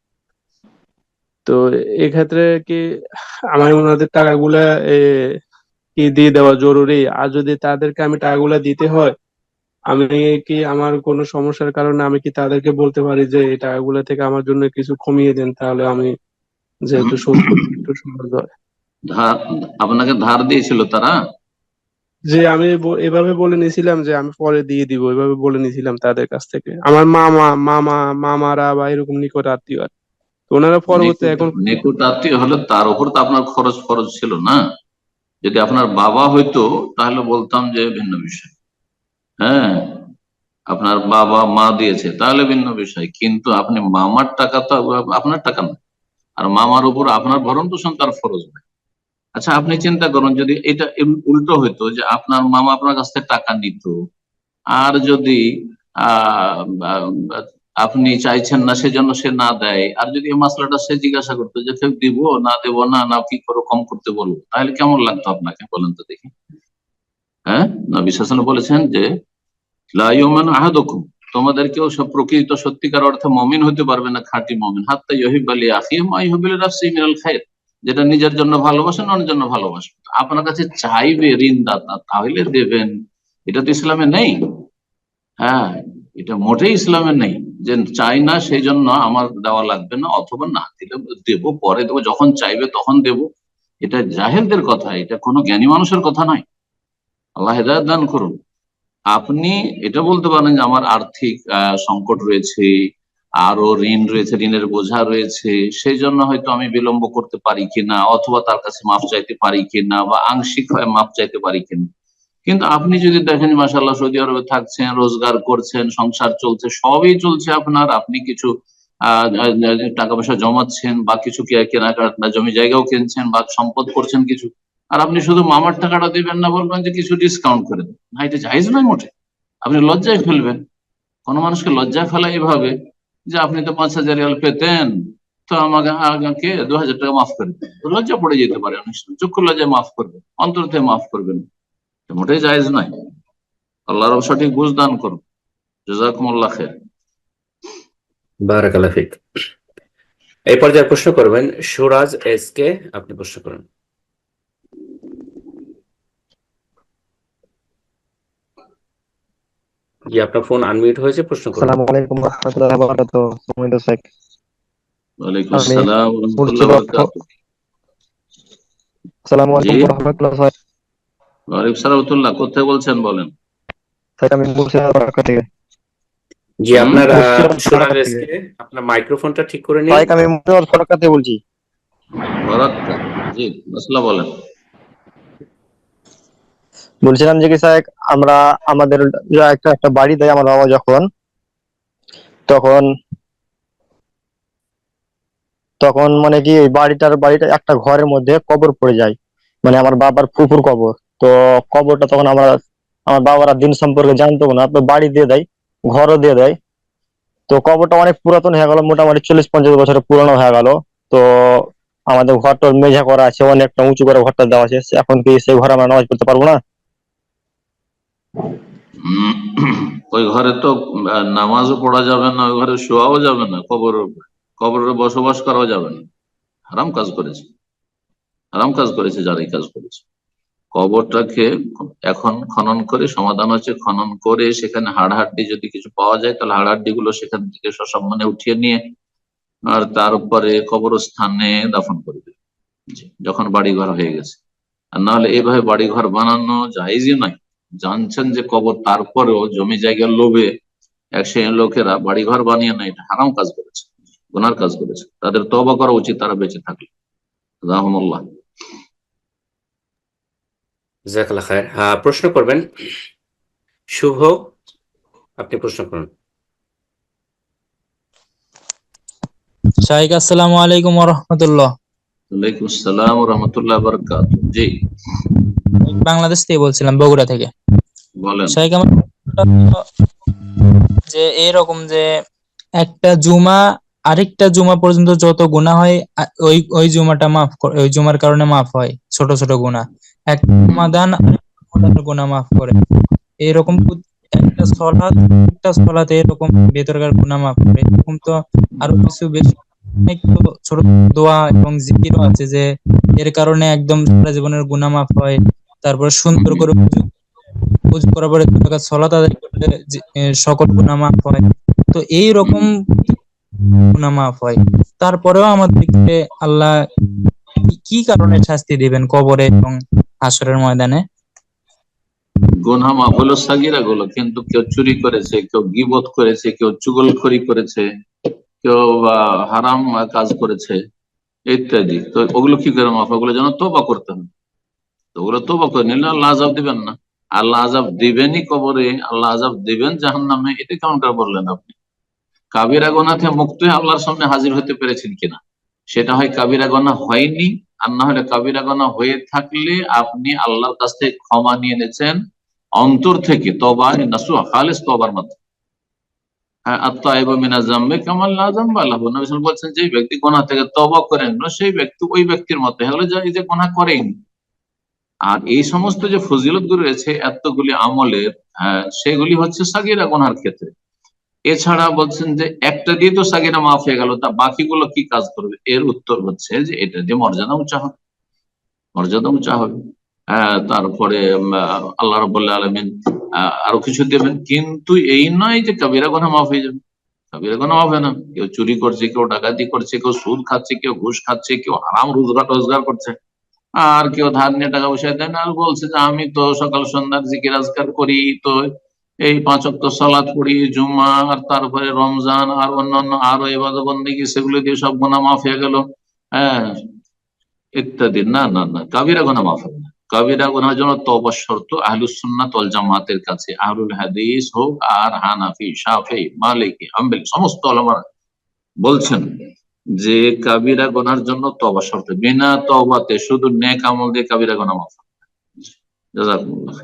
তো এক্ষেত্রে কি আমার ওনাদের টাকাগুলা কি দিয়ে দেওয়া জরুরি? আর যদি তাদেরকে আমি টাকাগুলা দিতে হয়, আমি কি আমার কোনো সমস্যার কারণে আমি কি তাদেরকে বলতে পারি যে এই টাকাগুলা থেকে আমার জন্য কিছু কমিয়ে দেন, তাহলে আমি যেহেতু সুদ একটু সহজ হয়। আপনাকে ধার দিয়েছিল তারা? যে আমি এভাবে বলে নিয়েছিলাম যে আমি পরে দিয়ে দিব, এভাবে বলে নিয়েছিলাম তাদের কাছ থেকে। আমার মামারা বা এরকম নিকট আত্মীয় আর কি। তো ওনারা পরবর্তী এখন নিকট আত্মীয় হলে তার উপর তো আপনার খরচ ছিল না। যদি আপনার বাবা হইতো তাহলে বলতাম যে ভিন্ন বিষয়। হ্যাঁ, আপনার বাবা মা দিয়েছে তাহলে ভিন্ন বিষয়, কিন্তু আপনি মামার টাকা তো আপনার টাকা না, আর মামার উপর আপনার ভরণ পোষণ তার ফরজ নয়। আচ্ছা, আপনি চিন্তা করুন যদি এটা উল্টো হইতো, যে আপনার মামা আপনার কাছ থেকে টাকা নিত, আর যদি আহ আপনি চাইছেন না সেজন্য সে না দেয়, আর যদি এই মাসলাটা সে জিজ্ঞাসা করতো যে কেউ দিব না দেব না, না কি করে কম করতে বলবো, তাহলে কেমন লাগতো আপনাকে বলেন তো দেখি? হ্যাঁ, নবী সাল্লাল্লাহু আলাইহি ওয়াসাল্লাম বলেছেন যে লা ইউমিনু আহাদুকুম, তোমাদের কেউ সব প্রকৃত সত্যিকার অর্থে মুমিন হতে পারবে না, খাঁটি মুমিন, হাত্তা ইউহিব্বা লিআখিহি মা ইউহিব্বু লিনাফসিহি মিনাল খায়র, যেটা নিজের জন্য ভালোবাসেন অন্যের জন্য ভালোবাসেন। আপনার কাছে চাইবে ঋণদাতা, তাহলে দেবেন, এটা তো ইসলামে নেই। হ্যাঁ, এটা মোটেই ইসলামে নেই যে চাই না সেই জন্য আমার দেওয়া লাগবে না, অথবা না দিলে দেবো, পরে দেবো, যখন চাইবে তখন দেবো। এটা জাহেলদের কথা, এটা কোনো জ্ঞানী মানুষের কথা নয়। আল্লাহ হেদায়েত দান করুন। আপনি এটা বলতে পারেন যে আমার আর্থিক সংকট রয়েছে, আরো ঋণ রয়েছে, ঋণের বোঝা রয়েছে, সেই জন্য হয়তো আমি বিলম্ব করতে পারি কিনা, অথবা তার কাছে মাফ চাইতে পারি কিনা, বা আংশিক মাফ চাইতে পারি কিনা। কিন্তু আপনি যদি দেখেন মাশাআল্লাহ সৌদি আরবে থাকছেন, রোজগার করছেন, সংসার চলছে, সবই চলছে আপনার, আপনি কিছু টাকা পয়সা জমাচ্ছেন, বা কিছু কেনাকাটা, জমি জায়গাও কিনছেন, বা সম্পদ করছেন কিছু, আর আপনি শুধু মামার টাকাটা দিবেন না, বলবেন যে কিছু ডিসকাউন্ট করে দেন, না, এটা জায়েজ নয় মোটে। আপনি লজ্জায় ফেলবেন। কোন মানুষকে লজ্জায় ফেলা এইভাবে যে আপনি তো 5,000 রিয়াল পেতেন, তো আমাকে 2,000 টাকা মাফ করে দেন, লজ্জা পড়ে যেতে পারে অনেক সময়, চক্ষু লজ্জায় মাফ করবেন, অন্তর থেকে মাফ করবেন, মোটেই জায়েজ নয়। আল্লাহ রব সঠিক বুঝ দান করুন। জাযাকুমুল্লাহ খাইর। বারাকাল্লাহ ফিক। এই পর্যায়ে প্রশ্ন করবেন সুরাজ এস কে, আপনি প্রশ্ন করুন। জি, আপনার ফোন আনমিউট হয়েছে, প্রশ্ন করুন। আসসালামু আলাইকুম রাহমাতুল্লাহি ওয়া বারাকাতুহু। মোহাম্মদ শেখ, ওয়ালাইকুম আমি আসসালাম ওয়া রাহমাতুল্লাহি বলছি ওয়া বারাকাতুহু। আসসালামু জি, আলাইকুম রাহমাতুল্লাহি ওয়া ওয়ালাইকুম সালাম ওয়া রাহমাতুল্লাহ। কোথায় বলছেন বলেন? শেখ, আমি মুর্শিদাবাদ ঢাকা থেকে। জি, আপনার মুর্শিদাবাদ সুরাজ ঢাকা এস থেকে। কে, আপনার মাইক্রোফোনটা ঠিক করে নিন। শেখ, আমি মুর্শিদাবাদ ঢাকা থেকে বলছি। ফরাক্কা। জি, মাসলা বলেন। বলছিলাম যে কি শেখ, আমরা আমাদের একটা বাড়ি দেয় আমার বাবা, যখন তখন তখন মানে কি এই বাড়িটা একটা ঘরের মধ্যে কবর পড়ে যায়, মানে আমার বাবার ফুফুর কবর। তো কবরটা তখন আমার বাবারা দিন সম্পর্কে জানতো না, তো বাড়ি দিয়ে দেয়, ঘরও দিয়ে দেয়। তো কবরটা অনেক পুরাতন হয়ে গেল, মোটামুটি 40-50 বছরের পুরনো হয়ে গেল। তো আমাদের ঘরটার মেঝা করা আছে, অনেকটা উঁচু করে ঘরটা দেওয়া আছে, এখন কি সেই ঘরে আমরা নামাজ পড়তে পারবো না? উম, ওই ঘরে তো নামাজও পড়া যাবে না, ওই ঘরে শোয়াও যাবে না, কবরের উপরে কবরে বসবাস করাও যাবে না। হারাম কাজ করেছে, হারাম কাজ করেছে যারা এই কাজ করেছে। কবরটাকে এখন খনন করে, সমাধান হচ্ছে খনন করে সেখানে হাড়হাড্ডি যদি কিছু পাওয়া যায় তাহলে হাড়হাড্ডি গুলো সেখান থেকে সসম্মানে উঠিয়ে নিয়ে আর তারপরে কবরস্থানে দাফন করে দেবে, জি, যখন বাড়িঘর হয়ে গেছে। আর নাহলে এইভাবে বাড়িঘর বানানো জায়েজই নয়। জানছেন যে কবর, তারপরেও জমি জায়গার লোভে এক শ্রেণীর লোকেরা বাড়িঘর বানিয়ে নেয়, এটা হারাম কাজ করেছে, গুনার কাজ করেছে। তাদের তওবা করা উচিত তারা বেঁচে থাকলে। রাহমাল্লাহ। জাযাকাল্লাহ খায়ের। হ্যাঁ, প্রশ্ন করবেন শুভ, আপনি প্রশ্ন করুন। শাইখ আসসালামু আলাইকুম ওয়া রাহমাতুল্লাহ। ওয়ালাইকুম আসসালাম ওয়া রাহমাতুল্লাহি ওয়া বারাকাতুহু। জি, বাংলাদেশ থেকে বলছিলাম, বগুড়া থেকে। বলেন। শাইখ, আমার যে এরকম যে একটা জুমা আরেকটা জুমা পর্যন্ত যত গুনাহ হয় ওই ওই জুমাটা মাফ করে, ওই জুমার কারণে মাফ হয় ছোট ছোট গুনাহ। এক সমাধান আরেকটা গুনাহ মাফ করে, এরকম একটা সলাতে এরকম ভেতরকার গুনাহ মাফ করে। এরকম তো আরো কিছু বেশি অনেক ছোট দোয়া এবং জিকিরও আছে যে এর কারণে একদম সারা জীবনের গুনাহ মাফ হয়। তারপর সুন্দর করে উযু করার পরে 2 রাকাত সালাত আদায় করলে সকল গুনাহ মাফ হয়। তো এই রকম গুনাহ মাফ হয়, তারপরেও আমাদেরকে আল্লাহ কি কারণে শাস্তি দিবেন কবরে এবং হাশরের ময়দানে? গুনাহ মাফ হলো সাগীরা গুলো, কিন্তু কেউ চুরি করেছে, কেউ গীবত করেছে, কেউ চুগলখড়ি করেছে, কেউ হারাম কাজ করেছে ইত্যাদি, তো ওগুলো কি করে মাফ? ওগুলো যেন তওবা করতে হবে। তো ওগুলো তওবা করে নিলে আল্লাহ আযাব দিবেন না। আল্লাহ আযাব দিবেনই কবরে, আল্লাহ আযাব দিবেন জাহান্নামে, এটা কেমন করে বললেন আপনি? কাবিরা গুনাহ থেকে মুক্ত হয়ে আল্লাহর সামনে হাজির হতে পেরেছেন কিনা, সেটা হয় কাবিরা গুনাহ হয়নি, আর না হলে কাবিরা গুনাহ হয়ে থাকলে আপনি আল্লাহর কাছ থেকে ক্ষমা নিয়ে নিয়েছেন অন্তর থেকে, তওবা নাসুহা খালিস তওবার মাধ্যমে। আত-তাইবু মিনাজ যামবি কামান লা যামবা লাহু। নবী সাল্লাল্লাহু আলাইহি ওয়াসাল্লাম বলছেন, যে ব্যক্তি গুনাহ থেকে তওবা করে নিল, সেই ব্যক্তি ওই ব্যক্তির মতো হলো যে গুনাহ করেনি। আর এই সমস্ত যে ফজিলত গুলো রয়েছে এতগুলি আমলের, সেগুলি হচ্ছে সাগীরা গুনাহর ক্ষেত্রে। এছাড়া বলছেন যে একটা দিয়ে তো সাগীরা মাফ হয়ে গেল, তা বাকিগুলো কি কাজ করবে? এর উত্তর হচ্ছে যে এটা দিয়ে মর্যাদা উঁচা হবে, মর্যাদা উঁচা হবে। তারপরে আল্লাহ রাব্বুল আলামিন আরো কিছু দেবেন, কিন্তু এই নয় যে কাবিরা গুনাহ মাফ হয়ে যাবে। কাবিরা গুনাহ মাফ হয় না। কেউ চুরি করছে, কেউ ডাকাতি করছে, কেউ সুদ খাচ্ছে, কেউ ঘুষ খাচ্ছে, কেউ হারাম রোজগার করছে, আর কেউ ধার নিয়ে টাকা পয়সা দেয় না, আর বলছে যে আমি তো সকাল সন্ধ্যার জিকির আজকার করি, তো এই 5 ওয়াক্ত সালাত পড়ি, জুমা আর তারপরে রমজান আর অন্যান্য আরো ইবাদত বন্দেগী, সেগুলো দিয়ে সব গুনাহ মাফ হয়ে গেল, হ্যাঁ ইত্যাদি। না না না, কাবিরা গুনাহ মাফ হবে না। কাবিরা গুনাহের জন্য তওবার শর্ত আহলুস সুন্নাত ওয়াল জামাতের কাছে, আহলুল হাদিস হোক আর হানাফি, শাফিঈ, মালিকি, হাম্বলি, সমস্ত উলামারা বলছেন যে কাবিরা গুনাহের জন্য তওবা শর্ত। বিনা তওবাতে শুধু নেক আমল দিয়ে কাবিরা গুনাহ মাফ হবে না। জাযাকুমুল্লাহ।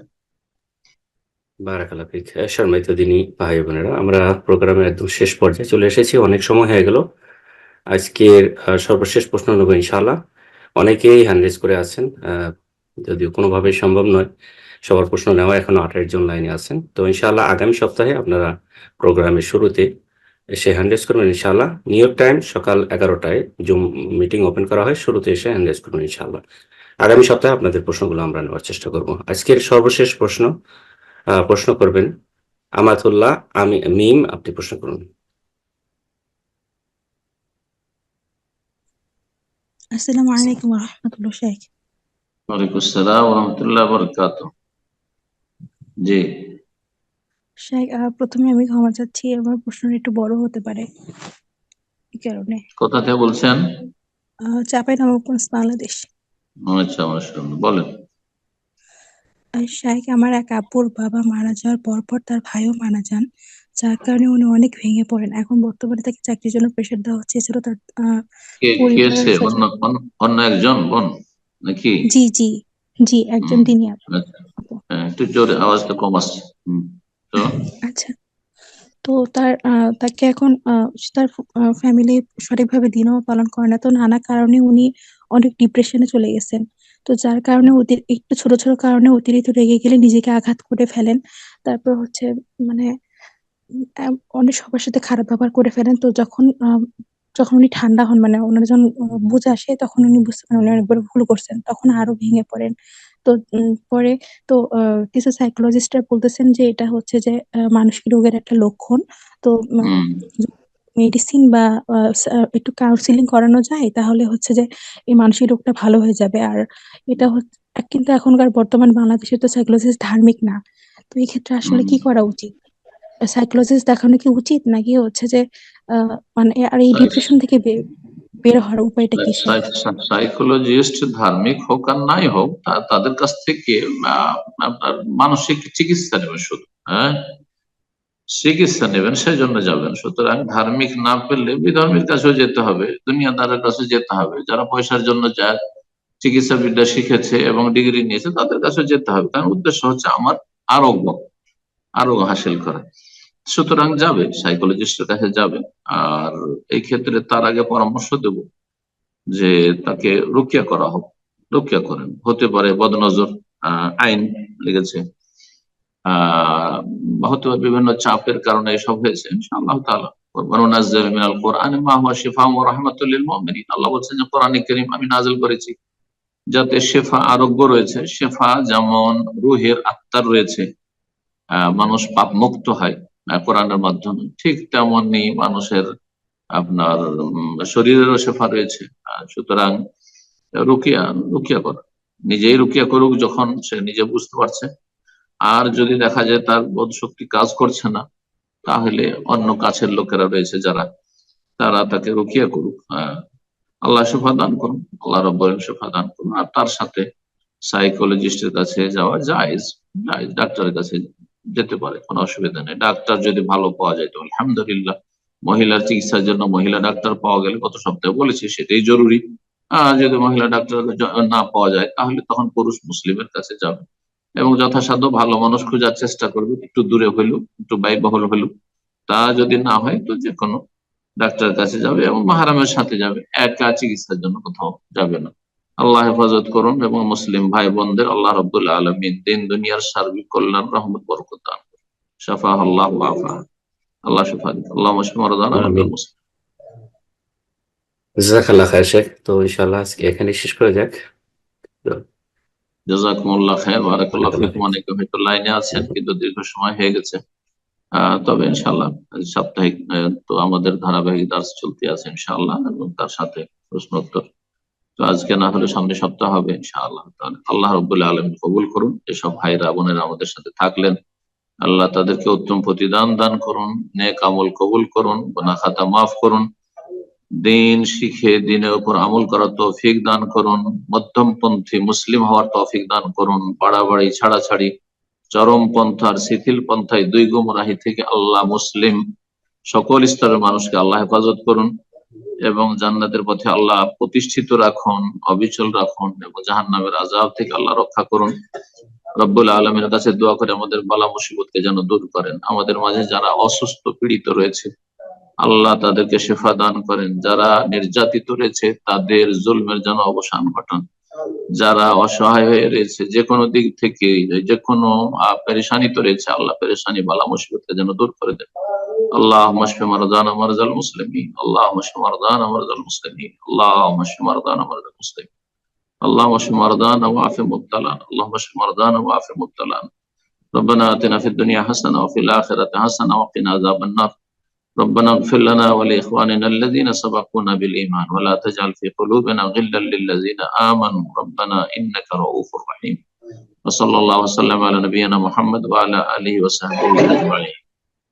বারাকাল্লাহ ফিক। সম্মানিত দিনী ভাই বোনেরা, আমরা প্রোগ্রামের একদম শেষ পর্যায়ে চলে এসেছি, অনেক সময় হয়ে গেল। আজকের সর্বশেষ প্রশ্ন নেব ইনশাআল্লাহ। অনেকেই হ্যান্ড রেজ করে আছেন, যদিও কোনোভাবেই সম্ভব নয় সবার প্রশ্ন নেওয়া, এখনো 28 জন লাইনে আছেন। তো ইনশাআল্লাহ আগামী সপ্তাহে আপনারা প্রোগ্রামের শুরুতে এসে হ্যান্ড রেজ করবেন ইনশাআল্লাহ। নিউ ইয়র্ক টাইম সকাল 11টায় জুম মিটিং ওপেন করা হয়, শুরুতে এসে হ্যান্ড রেজ করবেন ইনশাআল্লাহ। আগামী সপ্তাহে আপনাদের প্রশ্নগুলো আমরা নেওয়ার চেষ্টা করব। আজকের সর্বশেষ প্রশ্ন করবেন আমাতুল্লাহ মিম, আপনি প্রশ্ন করুন। আসসালামু আলাইকুম ওয়া রাহমাতুল্লাহ। শাইখ, ওয়ালাইকুম আসসালাম ওয়া রাহমাতুল্লাহি ওয়া বারাকাতুহু। জি, শাইখ, প্রথমে আমি ক্ষমা চাচ্ছি, আমার প্রশ্নটা একটু বড় হতে পারে, এই কারণে। কোথা থেকে বলছেন? চাঁপাইনবাবগঞ্জ, বাংলাদেশ। আচ্ছা, বলেন। শাইখ, আমার এক আপুর বাবা মারা যাওয়ার পর তার ভাইও মারা যান, যার কারণে উনি অনেক ভেঙে পড়েন। এখন বর্তমানে তাকে চাকরির জন্য প্রেশার দেওয়া হচ্ছে, এছাড়াও তার পরিবার কে অন্য একজন বোন নাকি? জি জি জি, একজন দিনী আপু। একটু জোরে, আওয়াজটা কম আসছে। তো আচ্ছা, তো তাকে এখন তার ফ্যামিলি সঠিকভাবে দিনও পালন করে না, তো নানা কারণে উনি অনেক ডিপ্রেশনে চলে গেছেন। তো যার কারণে একটু ছোট ছোট কারণে অতিরিক্ত রেগে গেলে নিজেকে আঘাত করে ফেলেন। তারপর হচ্ছে মানে অনেক সবার সাথে খারাপ ব্যবহার করে ফেলেন। তো যখন উনি ঠান্ডা হন, মানে ওনার যখন বুঝ আসে, তখন উনি বুঝতে পারেন উনি অনেক বড় ভুল করছেন। তখন আরো ভেঙে পড়েন। তো পরে তো কিছু সাইকোলজিস্টরা বলতেছেন যে এটা হচ্ছে যে মানসিক রোগের একটা লক্ষণ। তো মেডিসিন বা একটু কাউন্সিলিং করানো যায় তাহলে হচ্ছে যে এই মানসিক রোগটা ভালো হয়ে যাবে। আর এটা কিন্তু এখনকার বর্তমান বাংলাদেশে তো সাইকোলজিস্ট ধার্মিক না। তো এই ক্ষেত্রে আসলে কি করা উচিত? সাইকোলজিস্ট দেখানো কি উচিত, নাকি হচ্ছে যে মানে আর এই ডিপ্রেশন থেকে বের হওয়ার উপায়টা কি স্যার? সাইকোলজিস্ট ধার্মিক হোক আর নাই হোক, তাদের কাছ থেকে আপনার মানসিক চিকিৎসা নেবেন, শুধু চিকিৎসা নেবেন, সেই জন্য যাবেন। সুতরাং ধার্মিক না পেলে বিধর্মীর কাছেও যেতে হবে, দুনিয়াদারের কাছে যেতে হবে। যারা পয়সার জন্য যায়, চিকিৎসা বিদ্যা শিখেছে এবং ডিগ্রি নিয়েছে, তাদের কাছে যেতে হবে, কারণ উদ্দেশ্য হচ্ছে আমার আরোগ্য হাসিল করা। সুতরাং যাবে, সাইকোলজিস্টের কাছে যাবে। আর এই ক্ষেত্রে তার আগে পরামর্শ দেব যে তাকে রুকিয়া করা হোক। রুকিয়া করেন, হতে পারে বদনজর আইন লেগেছে, হতে পারে বিভিন্ন চাপের কারণে এসব হয়েছে। ইনশাআল্লাহ তাআলা ওয়ানুনাজ্জিলু মিনাল কুরআনি মা হুয়া শিফাউন ওয়া রাহমাতুল লিল মুমিনিন। আল্লাহ বলছেন যে কোরআনে কারীম আমি নাযিল করেছি যাতে শেফা, আরোগ্য রয়েছে। শেফা যেমন রুহের, আত্মার রয়েছে, মানুষ পাপ মুক্ত হয় কোরআনের মাধ্যমে, ঠিক তেমনি মানুষের আপনার শরীরেরও শেফা রয়েছে। সুতরাং রুকিয়া করা, নিজেই রুকিয়া করুক যখন সে নিজে বুঝতে পারছে। আর যদি দেখা যায় তার বোধ শক্তি কাজ করছে না, তাহলে অন্য কাছের লোকেরা রয়েছে যারা, তারা তাকে রুকিয়া করুক। আল্লাহ শেফা দান করুন, আল্লাহ রাব্বুল আলামিন শেফা দান করুন। আর তার সাথে সাইকোলজিস্টের কাছে যাওয়া জায়েজ, ডাক্তারের কাছে যেতে পারে, কোনো অসুবিধা নেই। ডাক্তার যদি ভালো পাওয়া যায় তো আলহামদুলিল্লাহ। মহিলার চিকিৎসার জন্য মহিলা ডাক্তার পাওয়া গেলে, গত সপ্তাহে বলেছি, সেটাই জরুরি। যদি মহিলা ডাক্তার না পাওয়া যায়, তাহলে তখন পুরুষ মুসলিমের কাছে যাবে এবং যথাসাধ্য ভালো মানুষ খোঁজার চেষ্টা করবে, একটু দূরে হইলেও, একটু ব্যয়বহুল হইলেও। তা যদি না হয় তো যে কোনো ডাক্তারের কাছে যাবে এবং মাহরামের সাথে যাবে, একা চিকিৎসার জন্য কোথাও যাবে না। আল্লাহ হেফাজত করুন এবং মুসলিম ভাই বোনদের আল্লাহ রাব্বুল আলামিন দিন দুনিয়ার সার্বিক কল্যাণ, রহমত, বরকত দান করুন। শাফাহ আল্লাহ ওয়া আফা, আল্লাহ শাফা দিন। আল্লাহুম্মা শাফি মারদানা ওয়া মারদাল মুসলিমিন। জাযাকাল্লাহ খায়ের শেখ। তো ইনশাআল্লাহ আজকে এখানে শেষ করে যাক। জাযাকুমুল্লাহ খায়ের, বারাকাল্লাহু ফিকুম। অনেকে হয়তো লাইনে আছেন কিন্তু দীর্ঘ সময় হয়ে গেছে। তবে ইনশাআল্লাহ সাপ্তাহিক তো আমাদের ধারাবাহিক দার্স চলতে আছে ইনশাআল্লাহ, এবং তার সাথে প্রশ্নোত্তর। তো আজকে না হলে সামনে সপ্তাহ হবে ইনশাআল্লাহ। তাহলে আল্লাহ রাব্বুল আলামিন কবুল করুন। এসব ভাইরা বোনেরা আমাদের সাথে থাকলেন, আল্লাহ তাদেরকে উত্তম প্রতিদান দান করুন, নেক আমল কবুল করুন, গুনাহ খাতা মাফ করুন, দিন শিখে দিনের উপর আমল করার তৌফিক দান করুন, মধ্যমপন্থী মুসলিম হওয়ার তৌফিক দান করুন, বাড়াবাড়ি, ছাড়াছাড়ি, চরম পন্থার, শিথিল পন্থায়, দুই গুমরাহি থেকে আল্লাহ মুসলিম সকল স্তরের মানুষকে আল্লাহ হেফাজত করুন এবং জান্নাতের পথে আল্লাহ প্রতিষ্ঠিত রাখুন, অবিচল রাখুন, এবং জাহান্নামের আযাব থেকে আল্লাহ রক্ষা করুন। রব্বুল আলামিনের কাছে দোয়া করে আমাদের বালা মুসিবতকে যেন দূর করেন। আমাদের মাঝে যারা অসুস্থ পীড়িত রয়েছে আল্লাহ তাদেরকে শেফা দান করেন। যারা নির্যাতিত রয়েছে তাদের জুলমের যেন অবসান ঘটান। যারা অসহায় হয়ে রয়েছে যে কোনো দিক থেকে, যে কোনো পেরেশানিতে রয়েছে, আল্লাহ পেরেশানি, বালা মুসিবতকে যেন দূর করে দেন। আল্লাহুম্মা শফি মারদানা মারদাল মুসলিমিন, আল্লাহুম্মা শফি মারদানা মারদাল মুসলিমিন, আল্লাহুম্মা শফি মারদানা মারদাল মুসলিমিন, আল্লাহুম্মা শফি মারদানা ওয়া আফি মুবতালানা, আল্লাহুম্মা শফি মারদানা ওয়া আফি মুবতালানা। ربنا آتنا في الدنيا حسنة وفي الآخرة حسنة وقنا عذاب النار. ربنا اغفر لنا ولإخواننا الذين سبقونا بالإيمان ولا تجعل في قلوبنا غلا للذين آمنوا ربنا إنك رؤوف رحيم. وصلى الله وسلم على نبينا محمد وعلى آله وصحبه أجمعين.